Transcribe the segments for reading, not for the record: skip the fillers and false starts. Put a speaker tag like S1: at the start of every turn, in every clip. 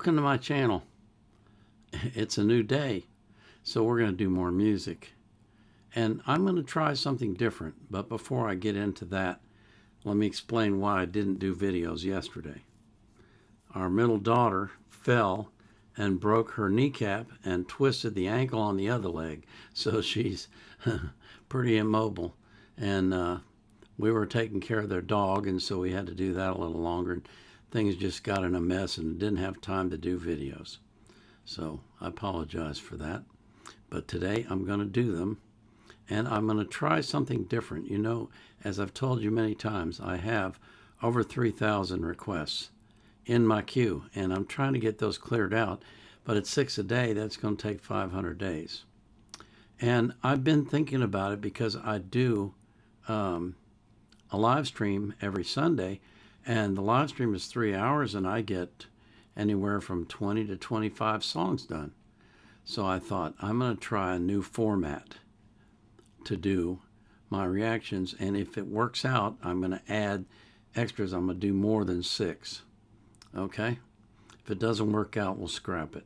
S1: Welcome to my channel. It's a new day, so we're going to do more music. And I'm going to try something different, but before I get into that, let me explain why I didn't do videos yesterday. Our middle daughter fell and broke her kneecap and twisted the ankle on the other leg, so she's pretty immobile. And we were taking care of their dog, and so we had to do that a little longer. And things just got in a mess and didn't have time to do videos. So I apologize for that. But today I'm going to do them, and I'm going to try something different. You know, as I've told you many times, I have over 3,000 requests in my queue, and I'm trying to get those cleared out. But at 6 a day, that's going to take 500 days. And I've been thinking about it because I do a live stream every Sunday, and the live stream is 3 hours, and I get anywhere from 20 to 25 songs done. So I thought, I'm going to try a new format to do my reactions, and if it works out, I'm going to add extras. I'm going to do more than 6. Okay? If it doesn't work out, we'll scrap it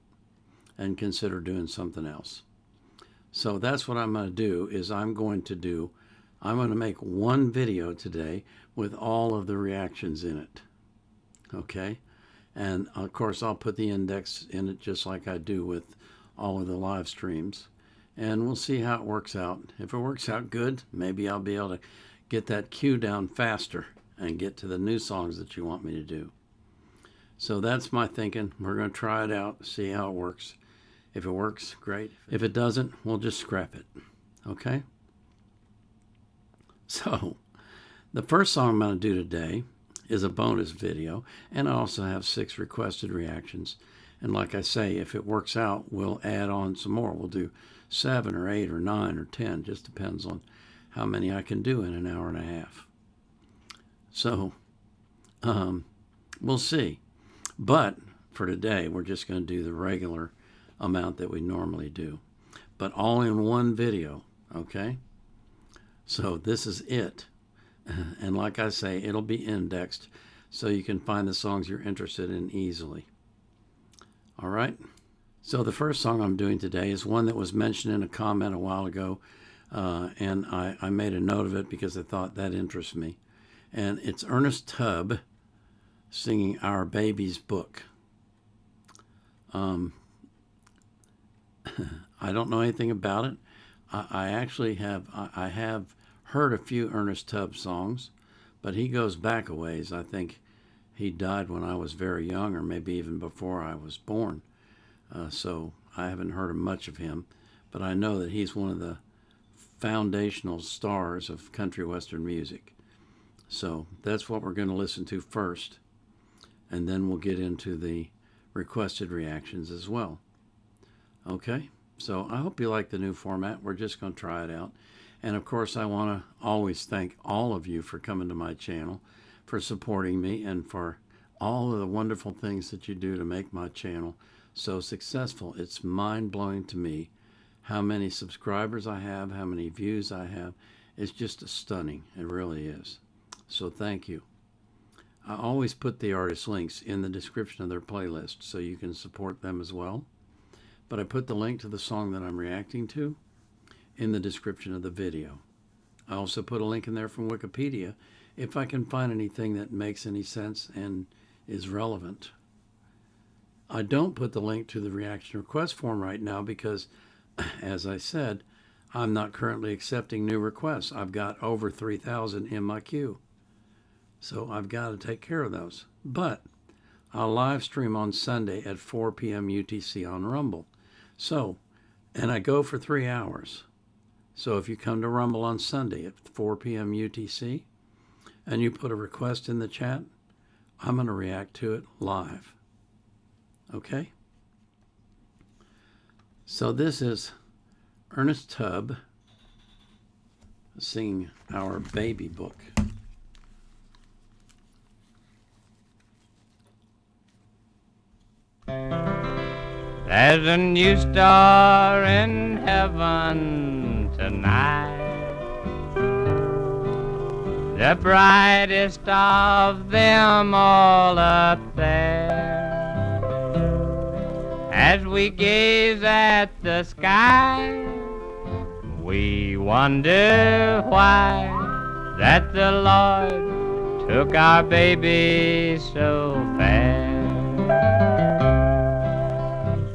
S1: and consider doing something else. So that's what I'm going to do, is I'm going to make one video today with all of the reactions in it. Okay? And of course I'll put the index in it just like I do with all of the live streams. And we'll see how it works out. If it works out good, maybe I'll be able to get that queue down faster and get to the new songs that you want me to do. So that's my thinking. We're going to try it out, see how it works. If it works, great. If it doesn't, we'll just scrap it. Okay? So, the first song I'm going to do today is a bonus video, and I also have 6 requested reactions. And like I say, if it works out, we'll add on some more. We'll do 7 or 8 or 9 or 10. Just depends on how many I can do in an hour and a half. So, we'll see. But for today, we're just going to do the regular amount that we normally do. But all in one video, okay? So this is it. And like I say, it'll be indexed so you can find the songs you're interested in easily. All right? So the first song I'm doing today is one that was mentioned in a comment a while ago, and I made a note of it because I thought that interests me. And it's Ernest Tubb singing Our Baby's Book. I don't know anything about it. I actually have heard a few Ernest Tubb songs, but he goes back a ways. I think he died when I was very young, or maybe even before I was born. So I haven't heard much of him, but I know that he's one of the foundational stars of country western music. So that's what we're going to listen to first, and then we'll get into the requested reactions as well. Okay? So I hope you like the new format. We're just going to try it out. And of course, I want to always thank all of you for coming to my channel, for supporting me, and for all of the wonderful things that you do to make my channel so successful. It's mind-blowing to me how many subscribers I have, how many views I have. It's just stunning. It really is. So thank you. I always put the artist links in the description of their playlist so you can support them as well. But I put the link to the song that I'm reacting to in the description of the video. I also put a link in there from Wikipedia if I can find anything that makes any sense and is relevant. I don't put the link to the reaction request form right now because, as I said, I'm not currently accepting new requests. I've got over 3,000 in my queue. So I've got to take care of those. But I'll live stream on Sunday at 4 p.m. UTC on Rumble. So, and I go for 3 hours. So if you come to Rumble on Sunday at 4 p.m. UTC and you put a request in the chat, I'm going to react to it live. Okay? So this is Ernest Tubb singing Our Baby Book.
S2: There's a new star in heaven tonight, the brightest of them all up there. As we gaze at the sky, we wonder why that the Lord took our baby so fast.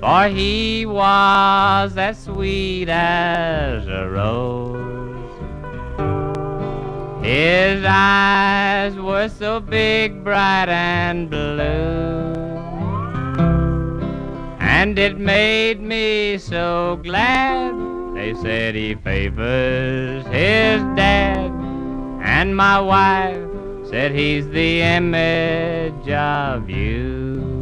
S2: For he was as sweet as a rose. His eyes were so big, bright and blue. And it made me so glad. They said he favors his dad. And my wife said he's the image of you.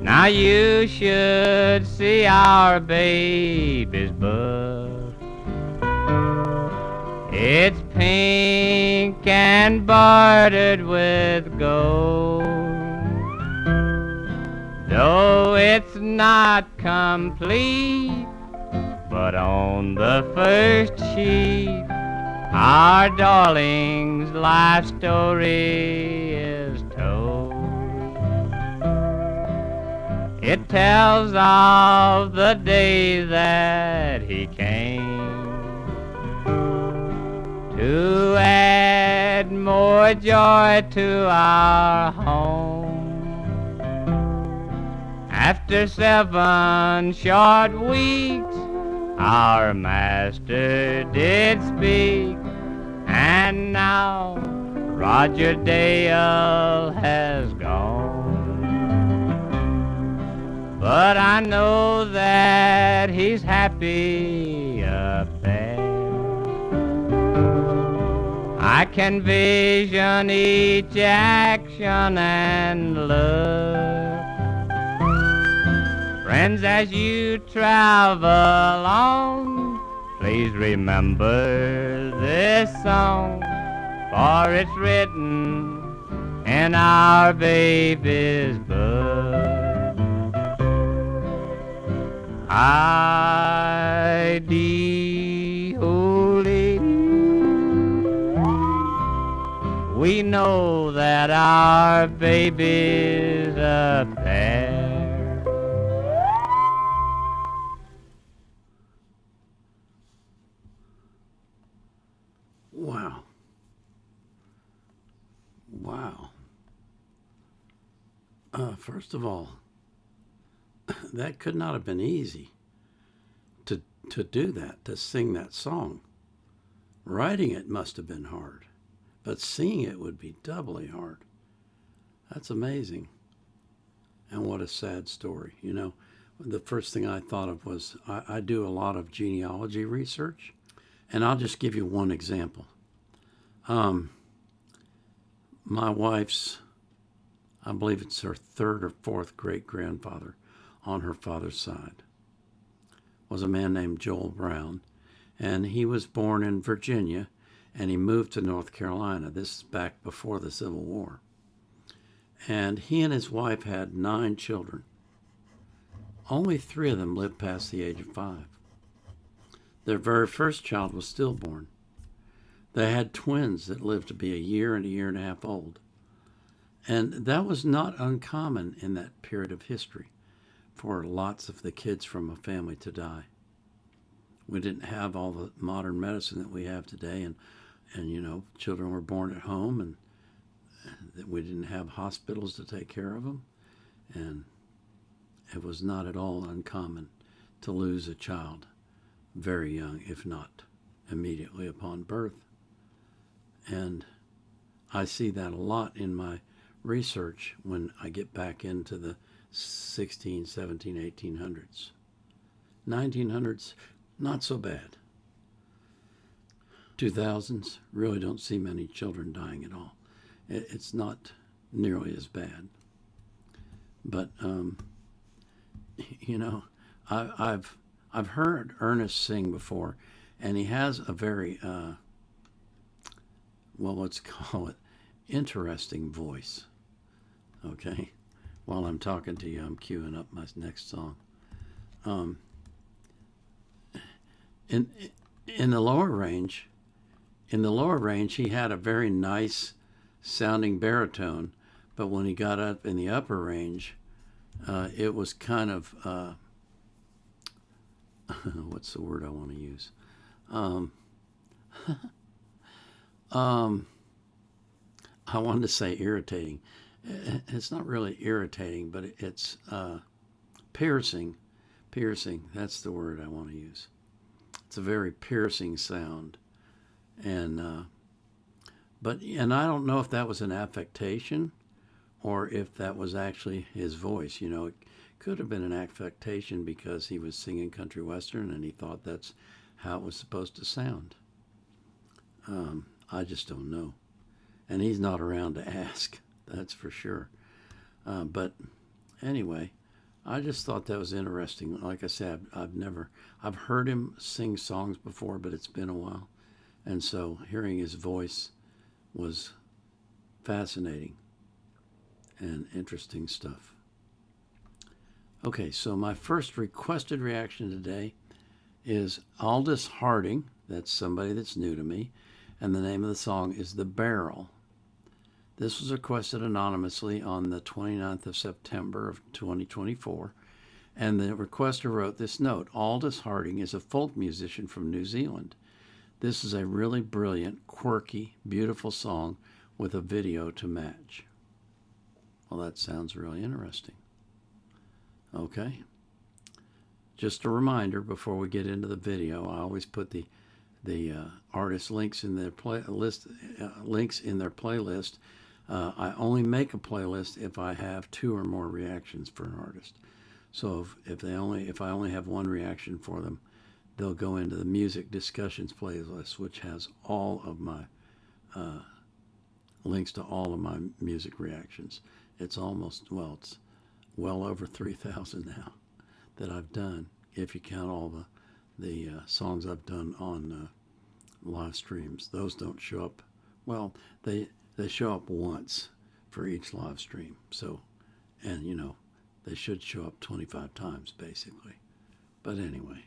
S2: Now you should see our baby's butt. It's pink and bordered with gold. Though it's not complete, but on the first sheet, our darling's life story is told. It tells of the day that he came to add more joy to our home. After 7 short weeks, our master did speak, and now Roger Dale has gone. But I know that he's happy up there. I can vision each action and look. Friends, as you travel on, please remember this song, for it's written in our baby's book. I-D-O-L-E. We know that our baby's up there.
S1: Wow. Wow. First of all, that could not have been easy to do that, to sing that song. Writing it must have been hard, but singing it would be doubly hard. That's amazing. And what a sad story. You know, the first thing I thought of was I do a lot of genealogy research, and I'll just give you one example. My wife's, I believe it's her 3rd or 4th great-grandfather on her father's side was a man named Joel Brown, and he was born in Virginia, and he moved to North Carolina. This is back before the Civil War. And he and his wife had 9 children. Only 3 of them lived past the age of 5. Their very first child was stillborn. They had twins that lived to be a year and a year and a half old. And that was not uncommon in that period of history for lots of the kids from a family to die. We didn't have all the modern medicine that we have today, and you know, children were born at home, and we didn't have hospitals to take care of them, and it was not at all uncommon to lose a child very young, if not immediately upon birth. And I see that a lot in my research when I get back into the 16, 17, 1800s. 1900s, not so bad. 2000s, really don't see many children dying at all. It's not nearly as bad. But, you know, I've heard Ernest sing before, and he has a very, well, let's call it interesting voice. Okay? while I'm talking to you, I'm queuing up my next song. Um, in in the lower range, he had a very nice sounding baritone, but when he got up in the upper range, it was kind of what's the word I want to use? Um, I wanted to say irritating. It's not really irritating, but it's piercing. Piercing, that's the word I want to use. It's a very piercing sound. And I don't know if that was an affectation or if that was actually his voice. You know, it could have been an affectation because he was singing country western and he thought that's how it was supposed to sound. I just don't know. And he's not around to ask, that's for sure. But anyway, I just thought that was interesting. Like I said, I've heard him sing songs before, but it's been a while. And so hearing his voice was fascinating and interesting stuff. Okay, so my first requested reaction today is Aldous Harding. That's somebody that's new to me. And the name of the song is The Barrel. This was requested anonymously on the 29th of September of 2024. And the requester wrote this note: Aldous Harding is a folk musician from New Zealand. This is a really brilliant, quirky, beautiful song with a video to match. Well, that sounds really interesting. Okay. Just a reminder before we get into the video, I always put the artist links in their playlist. I only make a playlist if I have 2 or more reactions for an artist. So if I only have 1 reaction for them, they'll go into the music discussions playlist, which has all of my links to all of my music reactions. It's well over 3,000 now that I've done, if you count all the songs I've done on live streams. Those don't show up. Well, they show up once for each live stream. So, and you know, they should show up 25 times basically. But anyway,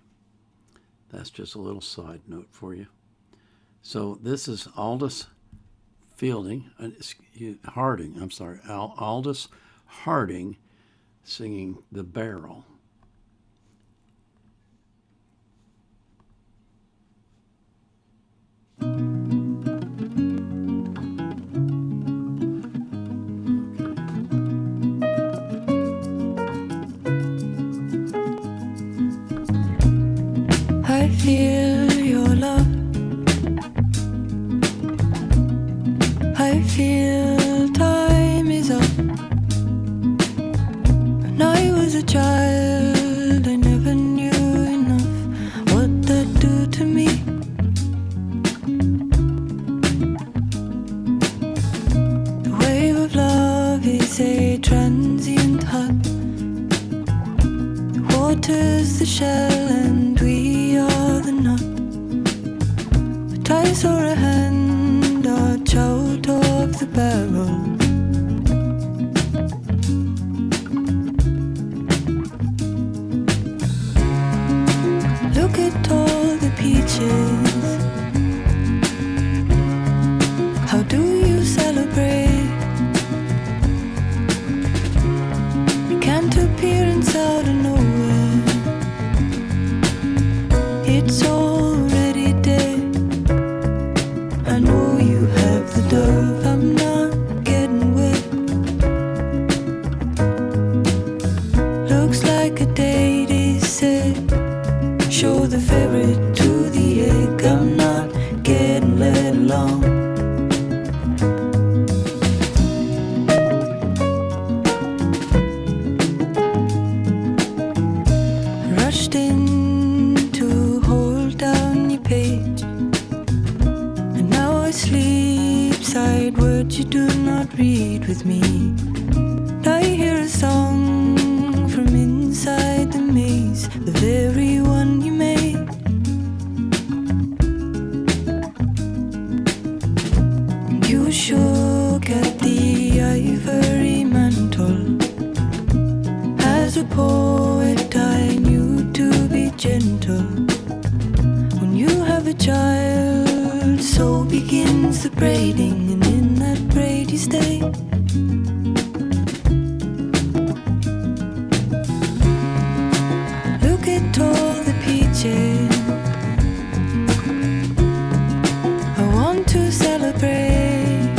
S1: that's just a little side note for you. So this is Aldous Aldous Harding singing The Barrel.
S3: I feel your love. I feel time is up. When I was a child, I never knew enough what that do to me. The wave of love is a transient hug. The water's the shell and we are the nut. But I saw a hand arch out of the barrel. Look at all the peaches. How do you celebrate? It can't appear inside of nowhere. It's already dead. I know you have the dove. I'm not getting wet. Looks like a date is set. Show the ferret to the egg. I'm not getting led along. Rushed in to hold down your page, and now I sleep side words you do not read with me. And I hear a song from inside the maze, the very one you made. And you shook at the ivory mantle, gentle. When you have a child, so begins the braiding, and in that braid you stay. Look at all the peaches I want to celebrate.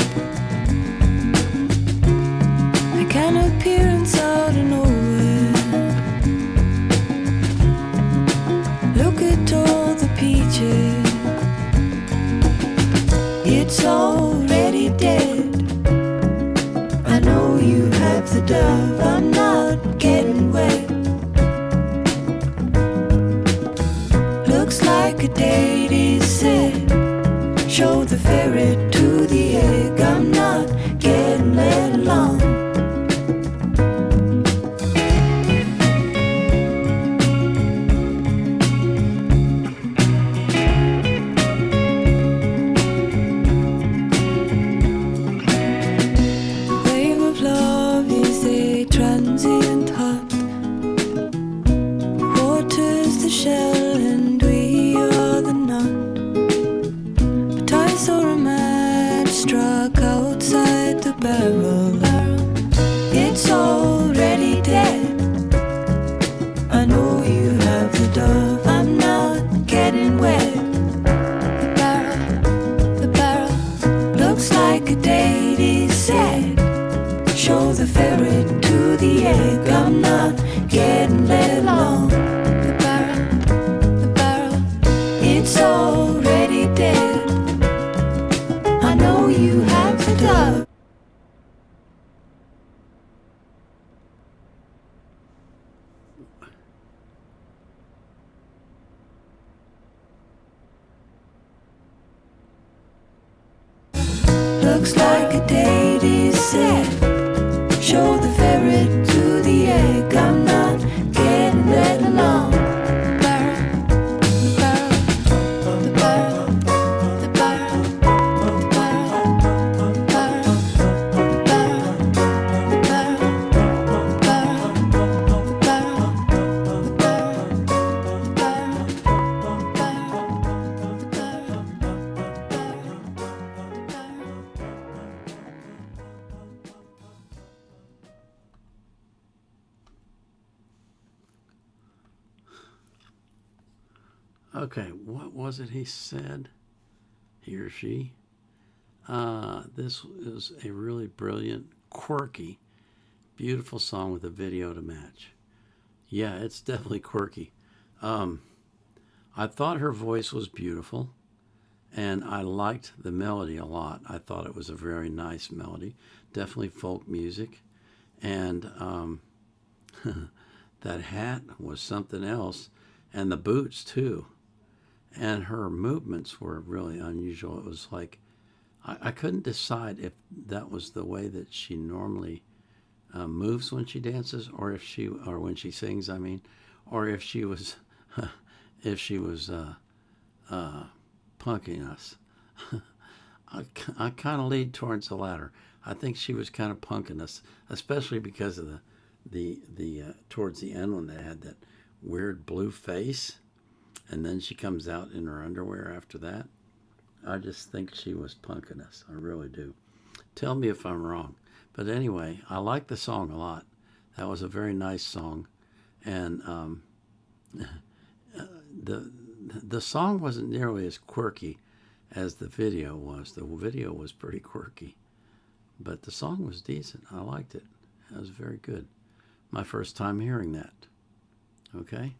S3: Like an appearance out of nowhere. Look at all the peaches. It's already dead. I know you have the dove. I'm not getting wet. Looks like a date is set. Show the ferret to the egg. I'm not getting let along. The wave of love is a transient heart. Water's the shell and we are the knot. But I saw a match struck outside the barrel. It's already dead. I know you have the dove. I'm not getting wet. The barrel looks like a date is set. Show the ferret to the egg. I'm not getting let along. The barrel, it's already dead. I know you have the dove. Looks like a date is set. Show the ferret to the egg. I'm not getting let along. The barrel, the barrel, the barrel, the barrel, the barrel, the barrel, the barrel, the barrel, the
S1: Okay, what was it he said? He or she? This is a really brilliant, quirky, beautiful song with a video to match. Yeah, it's definitely quirky. I thought her voice was beautiful, and I liked the melody a lot. I thought it was a very nice melody, definitely folk music, and that hat was something else, and the boots too. And her movements were really unusual. It was like, I couldn't decide if that was the way that she normally moves when she dances, or when she sings, I mean, or if she was, punking us. I kind of lead towards the latter. I think she was kind of punking us, especially because of the towards the end when they had that weird blue face. And then she comes out in her underwear after that. I just think she was punking us. I really do. Tell me if I'm wrong. But anyway, I like the song a lot. That was a very nice song. And the song wasn't nearly as quirky as the video was. The video was pretty quirky. But the song was decent. I liked it. It was very good. My first time hearing that. Okay?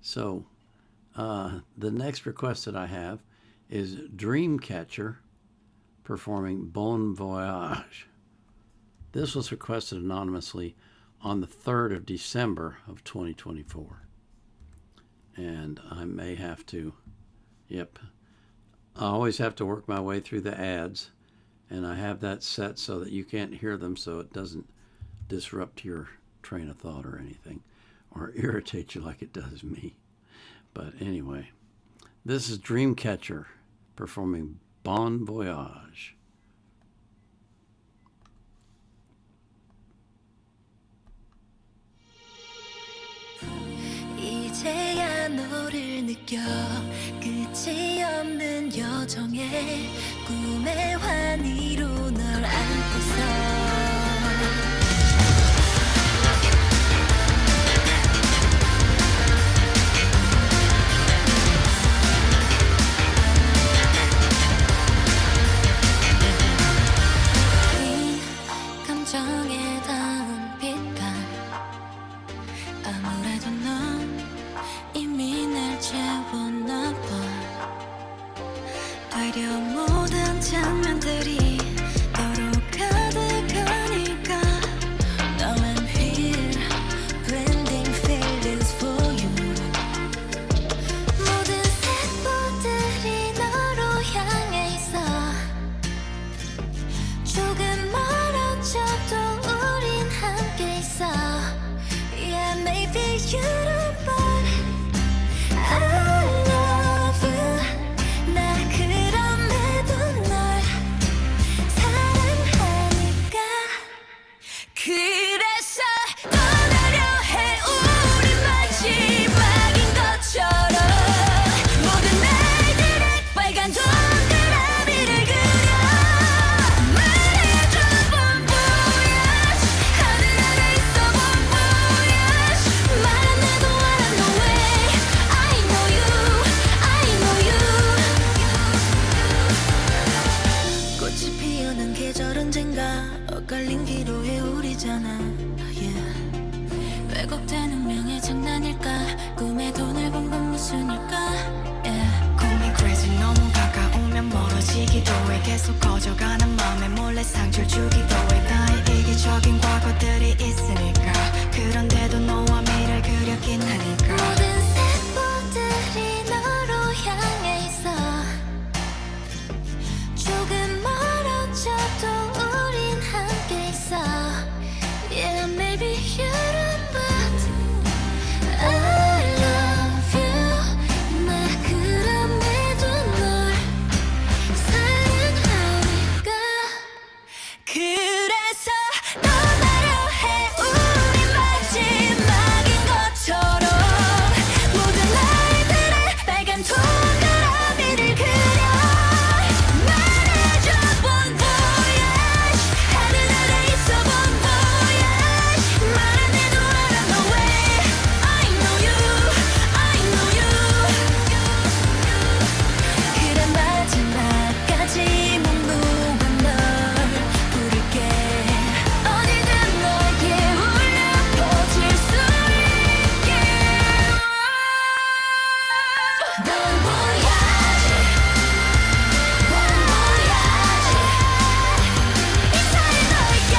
S1: So, the next request that I have is Dreamcatcher performing Bon Voyage. This was requested anonymously on the 3rd of December of 2024. And I may have to, I always have to work my way through the ads, and I have that set so that you can't hear them, so it doesn't disrupt your train of thought or anything, or irritate you like it does me. But anyway, this is Dreamcatcher performing Bon Voyage.
S4: 이제야
S3: 내가 너를 느껴 끝이 없는 여정에 꿈의 환희로 널 안고서 감정에 닿은 빛감 아무래도 넌 이미 날 채웠나 봐 되려 모든 장면들이 너로 가득하니까 Now I'm here blending feelings for you 모든 색보들이 너로 향해 있어 조금 멀어져도 우린 함께 있어 Yeah, maybe you don't but I love you 나 그럼에도 널 사랑하니까 그래서 떠나려 해 우리 마지막인 것처럼 모든 날들의 빨간 동그라미를 그려 말해줘 bon voyage 하늘 아래 있어 bon voyage 말 안 해도 I know way I know you I know you 꽃이 피어난 계절 언젠가 엇갈린 기로에 우리잖아 yeah. 왜곡되는 명예 장난일까 꿈에도 넓은 건 무슨 일까 yeah.
S4: Call me crazy 너무 가까우면 멀어지기도 해 계속 커져가는 마음에 몰래 상처를 주기도 해 나의 이기적인 과거들이 있으니까 그런데도 너와 미래를 그렸긴 하니까
S3: 모든 색보들이 너로 향해 있어 조금 멀어져도 우린 함께 있어 Yeah, maybe you don't but I love you 나 그럼에도 널 사랑하니까 그래서 떠나려 해 우리 마지막인 것처럼 모든 날들의 빨간 동그라미를 그려 말해줘 bon voyage 하늘 아래 있어 bon voyage 말 안 해도 I know way I know you I know you 그래 마지막까지 묵묵한 널 부를게 어디든 너에게 울려 퍼질 수 있게 Bon voyage Bon voyage 이 사이 너에게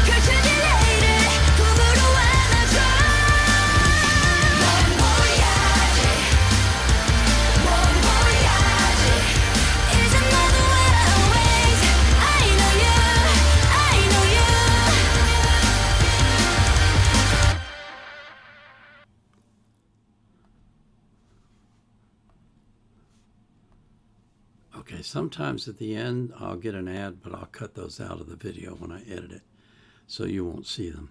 S3: 펼쳐질 내일을 품으로 안아줘 Bon voyage Bon voyage 이제 너도 always I know you I know you
S1: Okay, sometimes at the end I'll get an ad, but I'll cut those out of the video when I edit it, so you won't see them.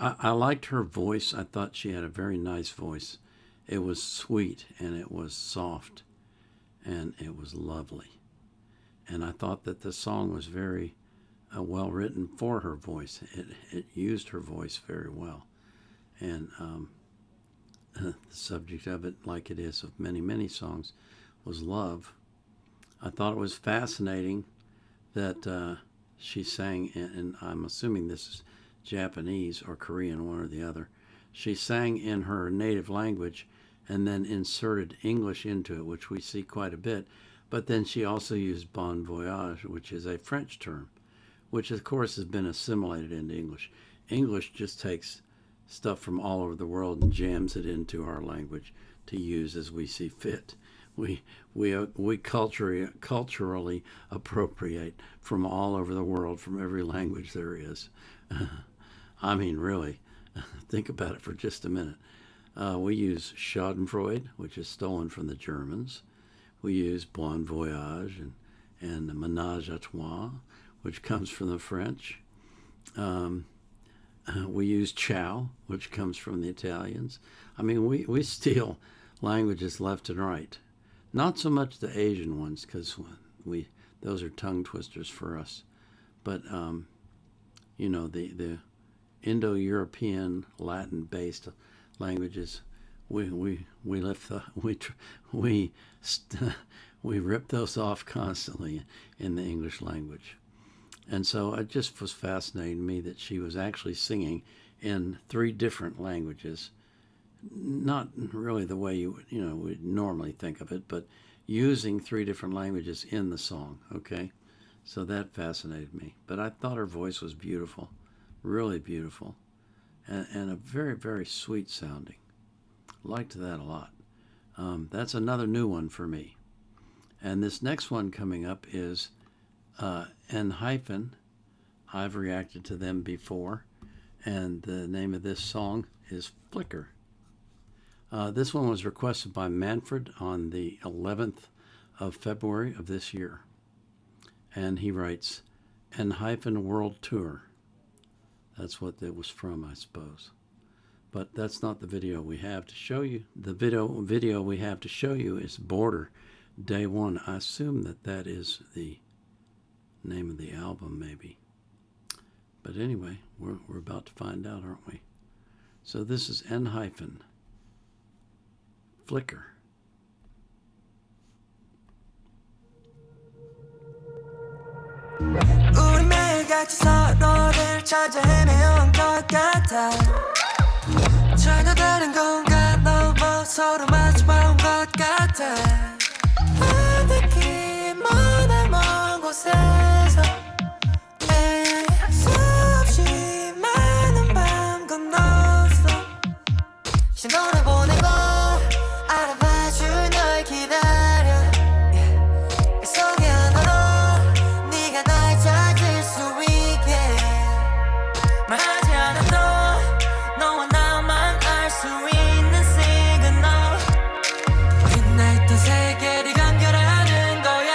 S1: I liked her voice. I thought she had a very nice voice. It was sweet and it was soft and it was lovely. And I thought that the song was very well written for her voice. It used her voice very well. And the subject of it, like it is of many, many songs, was love. I thought it was fascinating that she sang, and I'm assuming this is Japanese or Korean, one or the other. She sang in her native language and then inserted English into it, which we see quite a bit. But then she also used bon voyage, which is a French term, which of course has been assimilated into English. English just takes stuff from all over the world and jams it into our language to use as we see fit. We culturally appropriate from all over the world, from every language there is. I mean, really, think about it for just a minute. We use Schadenfreude, which is stolen from the Germans. We use Bon Voyage and Ménage à Trois, which comes from the French. We use ciao, which comes from the Italians. I mean, we steal languages left and right. Not so much the Asian ones, because those are tongue twisters for us. But the Indo-European, Latin-based languages, we lift the we rip those off constantly in the English language. And so it just was fascinating to me that she was actually singing in 3 different languages. Not really the way you would normally think of it, but using 3 different languages in the song. Okay, so that fascinated me. But I thought her voice was beautiful, really beautiful, and a very, very sweet sounding. Liked that a lot. That's another new one for me. And this next one coming up is ENHYPEN. I've reacted to them before, and the name of this song is Flicker. This one was requested by Manfred on the 11th of February of this year. And he writes, ENHYPEN World Tour. That's what it was from, I suppose. But that's not the video we have to show you. The video we have to show you is Border Day One. I assume that is the name of the album, maybe. But anyway, we're about to find out, aren't we? So this is ENHYPEN. Flicker.
S3: 우리 매일같이 서로를 찾아 헤매온 것 같아 전혀 다른 공간 넘어 서로 마주봐온 것 같아 어떻게 머나먼 곳에서 수없이 많은 밤 건넜어 신호를 보내고 알아봐줄 널 기다려 그 속에 하나로 네가 날 찾을 수 있게 말하지 않아도 너와 나만 알 수 있는 시그널 우린 나 있던 세계를 연결하는 거야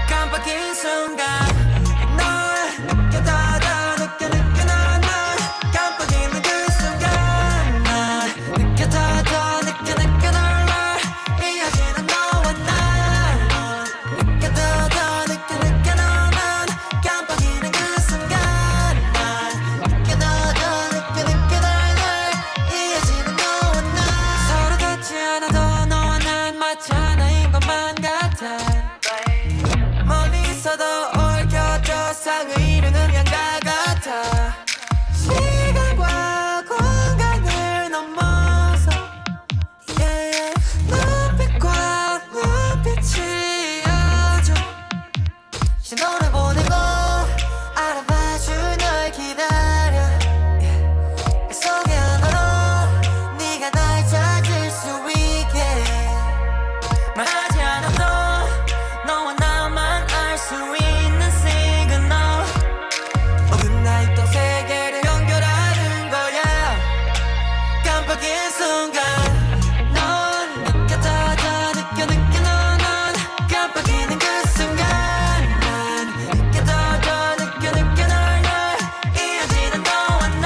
S3: 깜빡인 순간 널 느껴 넌 깜빡이는 그 순간 난 느껴 널 이어지는 너와 나 느껴 넌 깜빡이는 그 순간 난 느껴 널 이어지는 너와 나 서로 같지 않아도 너와 난 마치 하나인 것만 같아 멀리 있어도 얽혀져 상을 이루는 양가 같아 시간과 공간을 넘어서 눈빛과 눈빛이 이어져 신호를 보내고 알아봐줄 널 기다려 그 속에 하나로 네가 날 찾을 수 있게 말하지 않아도 너와 나만 알 수 있는 시그널 어긋나 있던 세계를 연결하는 거야 깜빡인 순간 넌 느껴 넌 깜빡이는 그 순간 난 느껴 널 이어지는 너와 난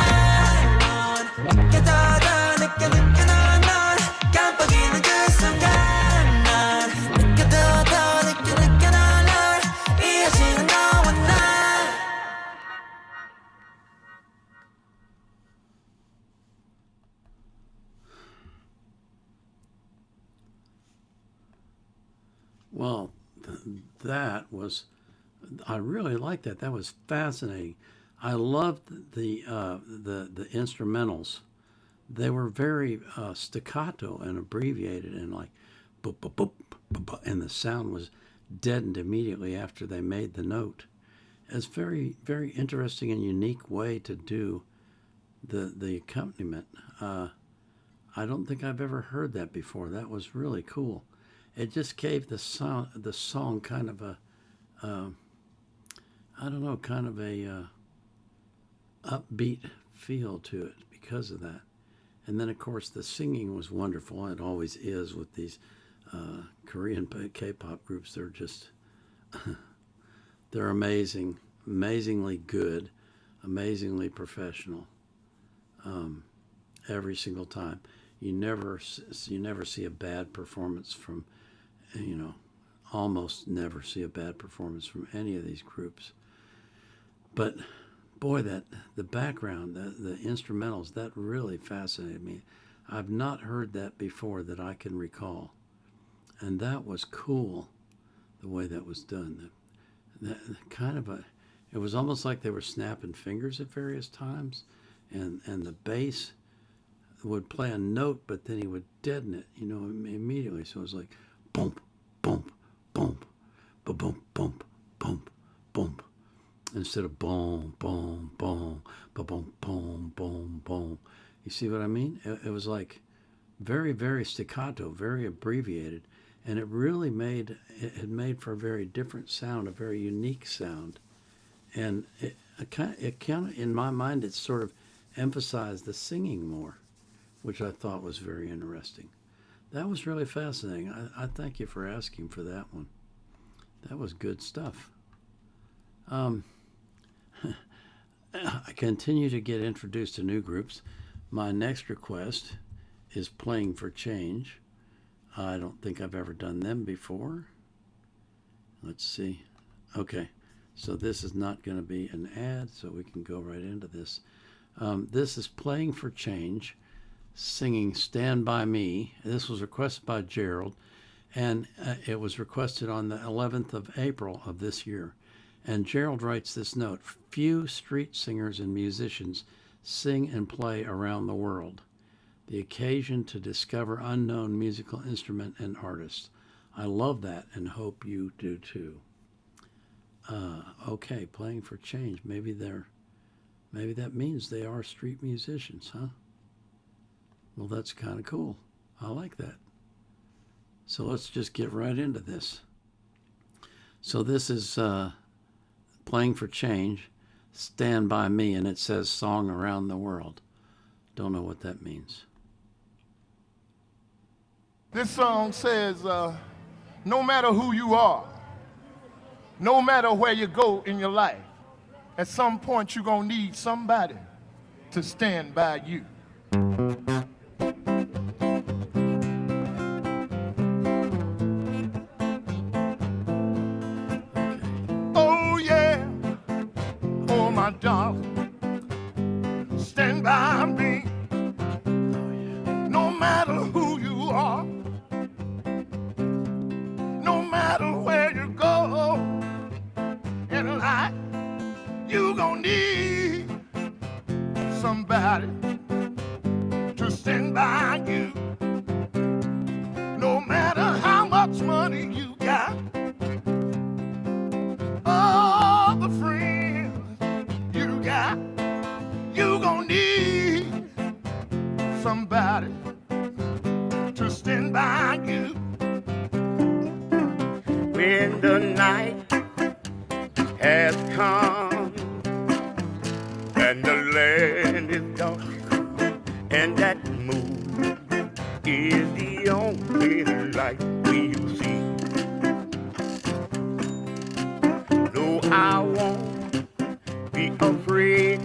S3: 느껴 넌 깜빡이는 그 순간 난 느껴 널 이어지는 너와 나
S1: Well, that was, I really liked that. That was fascinating. I loved the instrumentals. They were very staccato and abbreviated and like boop, boop, boop, boop, boop, and the sound was deadened immediately after they made the note. It's very, very interesting and unique way to do the accompaniment. I don't think I've ever heard that before. That was really cool. It just gave the song kind of a, I don't know, kind of a upbeat feel to it because of that. And then, of course, the singing was wonderful. It always is with these Korean K-pop groups. They're just, they're amazing, amazingly good. amazingly professional. Every single time, you never see a bad performance from, almost never see a bad performance from any of these groups. But boy, that the background, the instrumentals, that really fascinated me. I've not heard that before that I can recall, and that was cool, the way that was done. That kind of it was almost like they were snapping fingers at various times, and the bass would play a note, but then he would deaden it, immediately. So it was like, boom, boom, boom, ba boom, boom, boom, boom, instead of boom, boom, boom, ba boom, boom, boom, boom. You see what I mean? It was like very, very staccato, very abbreviated, and it really made for a very different sound, a very unique sound, and it kind of, in my mind, it sort of emphasized the singing more, which I thought was very interesting. That was really fascinating. I thank you for asking for that one. That was good stuff. I continue to get introduced to new groups. My next request is Playing for Change. I don't think I've ever done them before. Let's see. Okay, so this is not going to be an ad, so we can go right into this. This is Playing for Change, singing Stand By Me. This was requested by Gerald, and it was requested on the 11th of April of this year. And Gerald writes this note: few street singers and musicians sing and play around the world. The occasion to discover unknown musical instrument and artists. I love that and hope you do too. Okay, Playing for Change. Maybe that means they are street musicians, huh? Well, that's kind of cool. I like that. So let's just get right into this. So this is Playing for Change, Stand By Me, and it says Song Around the World. Don't know what that means.
S5: This song says, no matter who you are, no matter where you go in your life, at some point you're going to need somebody to stand by you. Oh yeah, oh my darling, stand by me. No matter who you are, no matter where you go in life, you gon' need somebody to stand by you. No matter how much money you got, all the friends you got, you gon' need somebody to stand by you. When the night has come and the land is dark and that moon is the only light we'll see. No, I won't be afraid.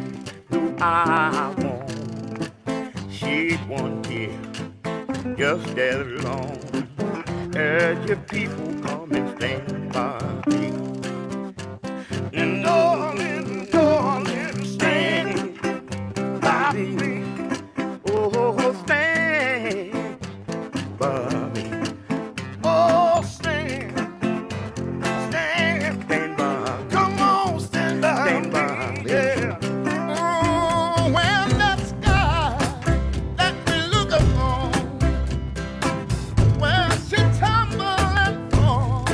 S5: No, I won't shed one tear, just as long as your people come and stand by me. And darling, stand by me. Oh, stand by me. Oh, stand by me. Come on, stand by me. Yeah. Oh, when that sky that we look upon, when she tumble and fall,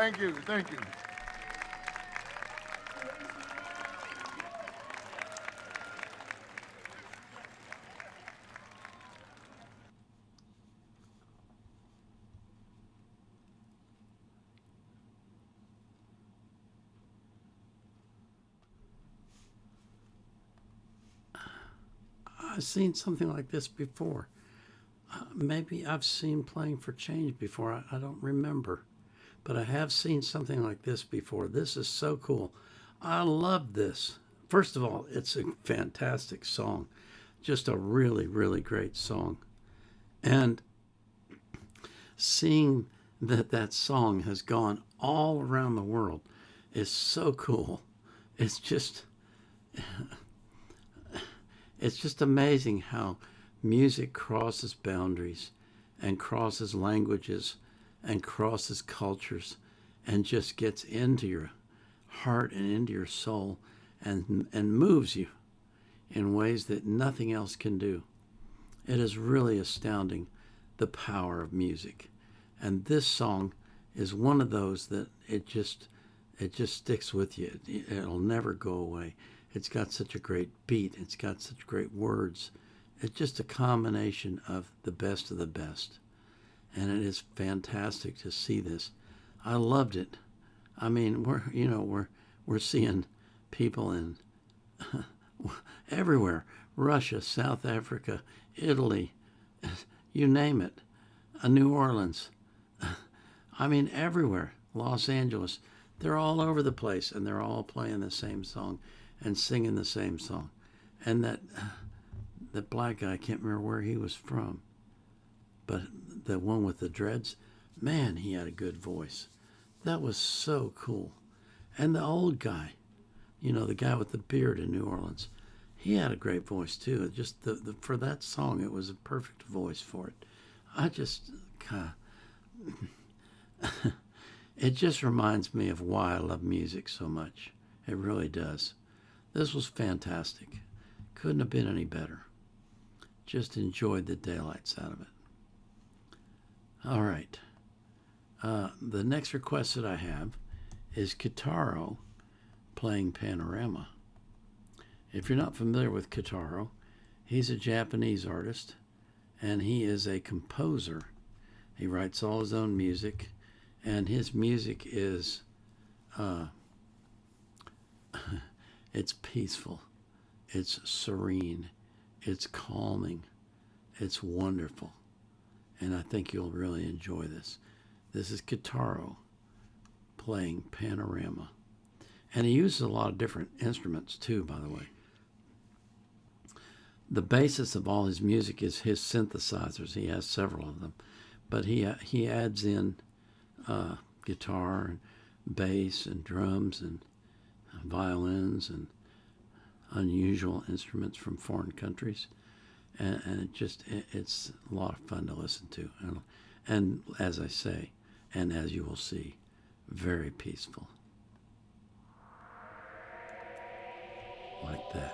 S5: Thank you. Thank you.
S1: I've seen something like this before. Maybe I've seen Playing for Change before. I don't remember. But I have seen something like this before. This is so cool. I love this. First of all, it's a fantastic song. Just a really, really great song. And seeing that that song has gone all around the world is so cool. It's just amazing how music crosses boundaries and crosses languages and crosses cultures and just gets into your heart and into your soul and moves you in ways that nothing else can do. It is really astounding, the power of music. And this song is one of those that it just sticks with you. It'll never go away. It's got such a great beat. It's got such great words. It's just a combination of the best. And it is fantastic to see this. I loved it. I mean, we're seeing people in everywhere. Russia, South Africa, Italy, you name it. New Orleans. I mean, everywhere. Los Angeles. They're all over the place, and they're all playing the same song and singing the same song. And that black guy, I can't remember where he was from, but the one with the dreads, man, he had a good voice. That was so cool. And the old guy, the guy with the beard in New Orleans, he had a great voice too. Just for that song, it was a perfect voice for it. I just it just reminds me of why I love music so much. It really does. This was fantastic. Couldn't have been any better. Just enjoyed the daylights out of it. All right. The next request that I have is Kitaro playing Panorama. If you're not familiar with Kitaro, he's a Japanese artist, and he is a composer. He writes all his own music, and his music is it's peaceful, it's serene, it's calming, it's wonderful, and I think you'll really enjoy this. This is Kitaro playing Panorama, and he uses a lot of different instruments too, by the way. The basis of all his music is his synthesizers. He has several of them, but he adds in guitar and bass and drums and violins and unusual instruments from foreign countries, and it's a lot of fun to listen to, and as I say, and as you will see, very peaceful, like that.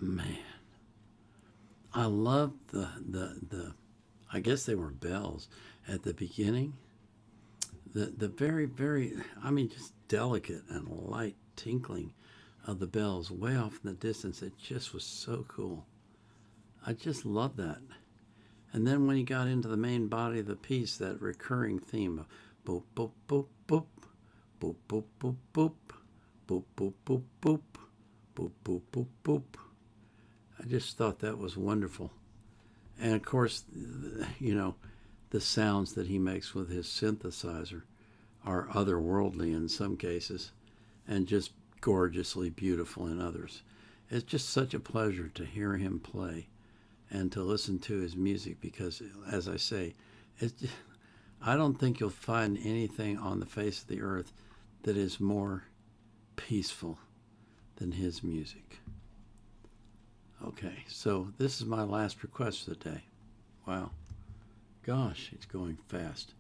S1: Man, I love the I guess they were bells at the beginning. The very, very, I mean, just delicate and light tinkling of the bells way off in the distance. It just was so cool. I just love that. And then when he got into the main body of the piece, that recurring theme of boop, boop, boop, boop, boop, boop, boop, boop, boop, boop, boop, boop, boop, boop, boop, boop. I just thought that was wonderful. And of course, you know, the sounds that he makes with his synthesizer are otherworldly in some cases and just gorgeously beautiful in others. It's just such a pleasure to hear him play and to listen to his music because, as I say, I don't think you'll find anything on the face of the earth that is more peaceful than his music. Okay, so this is my last request for the day. Wow. Gosh, it's going fast.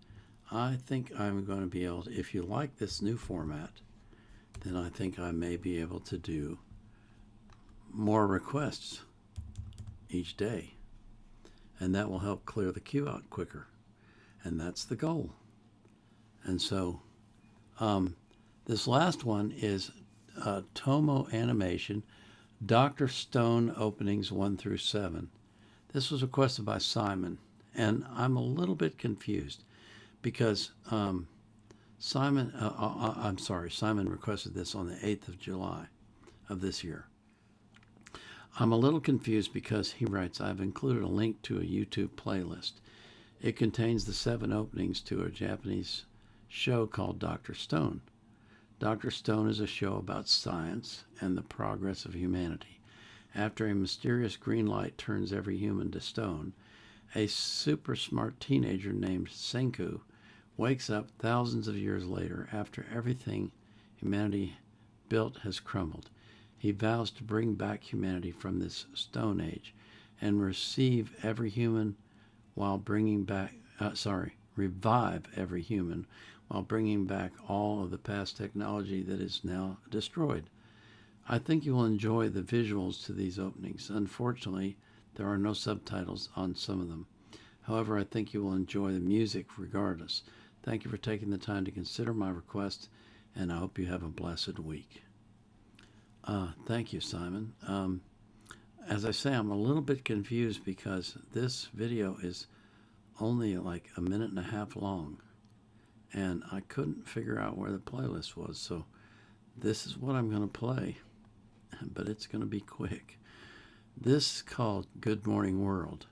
S1: I think I'm going to be able to, if you like this new format, then I think I may be able to do more requests each day. And that will help clear the queue out quicker. And that's the goal. And so this last one is Tomo Animation, Dr. Stone openings 1 through 7. This was requested by Simon, and I'm a little bit confused because Simon requested this on the 8th of July of this year. I'm a little confused because he writes, I've included a link to a YouTube playlist. It contains the 7 openings to a Japanese show called Dr. Stone. Dr. Stone is a show about science and the progress of humanity. After a mysterious green light turns every human to stone, a super smart teenager named Senku wakes up thousands of years later after everything humanity built has crumbled. He vows to bring back humanity from this stone age and revive every human while bringing back all of the past technology that is now destroyed. I think you will enjoy the visuals to these openings. Unfortunately, there are no subtitles on some of them. However, I think you will enjoy the music regardless. Thank you for taking the time to consider my request, and I hope you have a blessed week. Thank you, Simon. As I say, I'm a little bit confused because this video is only like a minute and a half long, and I couldn't figure out where the playlist was, so this is what I'm going to play, but it's going to be quick. This is called Good Morning World.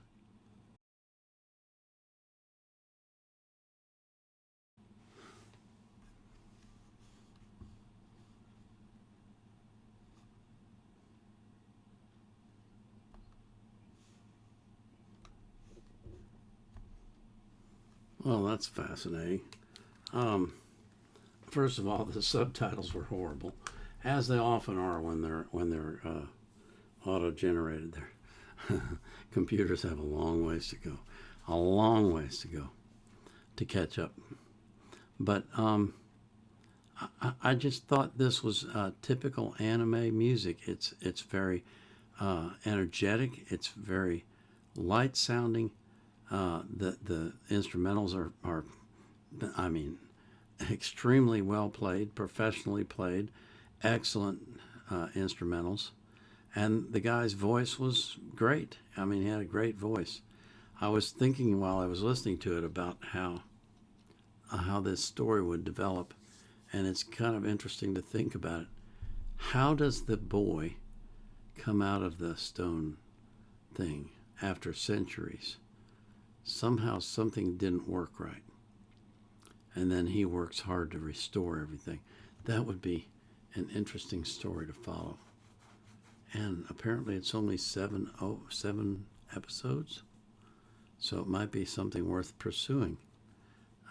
S1: Well, that's fascinating. First of all, the subtitles were horrible, as they often are when they're auto-generated. Their computers have a long ways to go to catch up. But I just thought this was typical anime music. It's very energetic. It's very light sounding. The instrumentals are, I mean, extremely well played, professionally played, excellent instrumentals, and the guy's voice was great. I mean, he had a great voice. I was thinking while I was listening to it about how this story would develop, and it's kind of interesting to think about it. How does the boy come out of the stone thing after centuries? Somehow something didn't work right. And then he works hard to restore everything. That would be an interesting story to follow. And apparently it's only 7 episodes. So it might be something worth pursuing.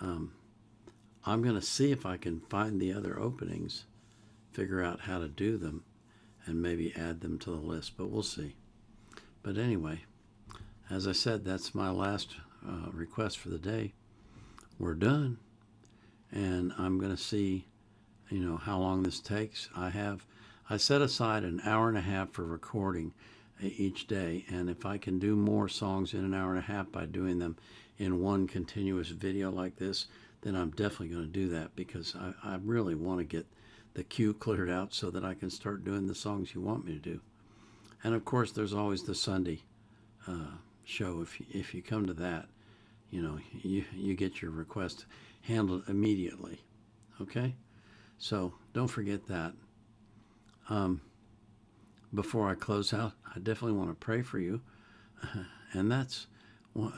S1: I'm going to see if I can find the other openings, figure out how to do them, and maybe add them to the list, but we'll see. But anyway, as I said, that's my last request for the day. We're done, and I'm going to see, how long this takes. I set aside an hour and a half for recording, each day. And if I can do more songs in an hour and a half by doing them in one continuous video like this, then I'm definitely going to do that, because I really want to get the queue cleared out so that I can start doing the songs you want me to do. And of course, there's always the Sunday show. If you come to that, you know, you get your request handled immediately. Okay? So don't forget that. Before I close out, I definitely want to pray for you. And that's one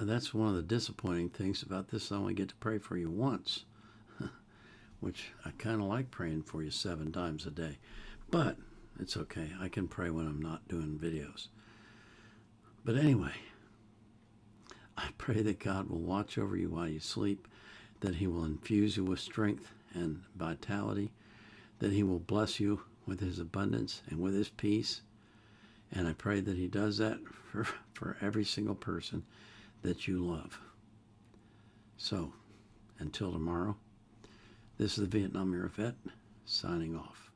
S1: of the disappointing things about this. I only get to pray for you once, which I kind of like praying for you 7 times a day. But it's okay. I can pray when I'm not doing videos. But anyway, I pray that God will watch over you while you sleep, that he will infuse you with strength and vitality, that he will bless you with his abundance and with his peace. And I pray that he does that for every single person that you love. So, until tomorrow, this is the Vietnam Era Vet signing off.